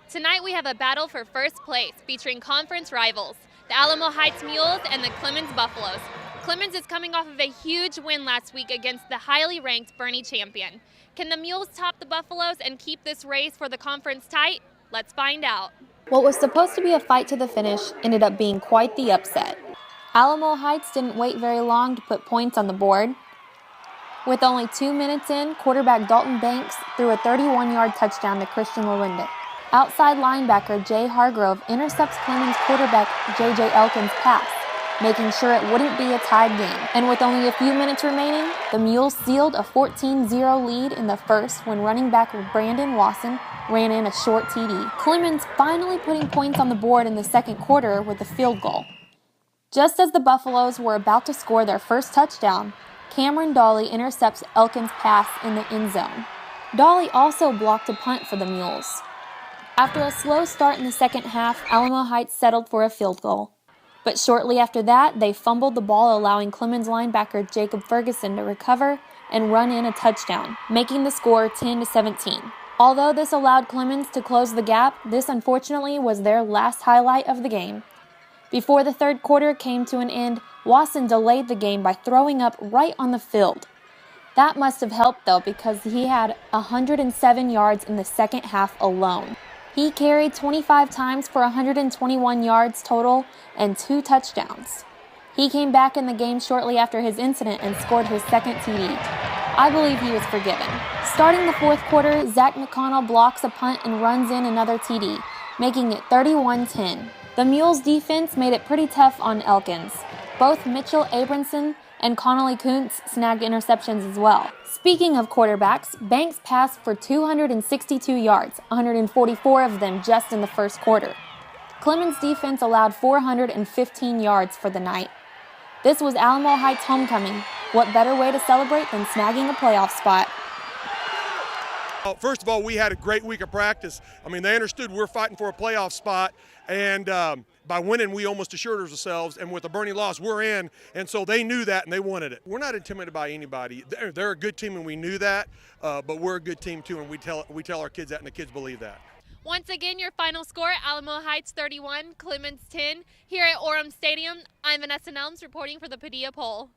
Tonight we have a battle for first place featuring conference rivals, the Alamo Heights Mules and the Clemens Buffaloes. Clemens is coming off of a huge win last week against the highly ranked Bernie champion. Can the Mules top the Buffaloes and keep this race for the conference tight? Let's find out. What was supposed to be a fight to the finish ended up being quite the upset. Alamo Heights didn't wait very long to put points on the board. With only 2 minutes in, quarterback Dalton Banks threw a 31-yard touchdown to Christian Lewinda. Outside linebacker Jay Hargrove intercepts Clemens quarterback J.J. Elkins' pass, making sure it wouldn't be a tied game. And with only a few minutes remaining, the Mules sealed a 14-0 lead in the first when running back Brandon Wasson ran in a short TD. Clemens finally putting points on the board in the second quarter with a field goal. Just as the Buffaloes were about to score their first touchdown, Cameron Dolly intercepts Elkins' pass in the end zone. Dolly also blocked a punt for the Mules. After a slow start in the second half, Alamo Heights settled for a field goal. But shortly after that, they fumbled the ball, allowing Clemens linebacker Jacob Ferguson to recover and run in a touchdown, making the score 10-17. Although this allowed Clemens to close the gap, this unfortunately was their last highlight of the game. Before the third quarter came to an end, Wasson delayed the game by throwing up right on the field. That must have helped though, because he had 107 yards in the second half alone. He carried 25 times for 121 yards total and 2 touchdowns. He came back in the game shortly after his incident and scored his second TD. I believe he was forgiven. Starting the fourth quarter, Zach McConnell blocks a punt and runs in another TD, making it 31-10. The Mules' defense made it pretty tough on Elkins. Both Mitchell Abramson and Connolly Kuntz snagged interceptions as well. Speaking of quarterbacks, Banks passed for 262 yards, 144 of them just in the first quarter. Clemens' defense allowed 415 yards for the night. This was Alamo Heights' homecoming. What better way to celebrate than snagging a playoff spot? First of all, we had a great week of practice. I mean, they understood we're fighting for a playoff spot, and by winning, we almost assured ourselves, and with the Bernie loss, we're in, and so they knew that, and they wanted it. We're not intimidated by anybody. They're a good team, and we knew that, but we're a good team, too, and we tell our kids that, and the kids believe that. Once again, your final score, Alamo Heights 31, Clemens 10. Here at Orem Stadium, I'm Vanessa Nelms reporting for the Padilla Poll.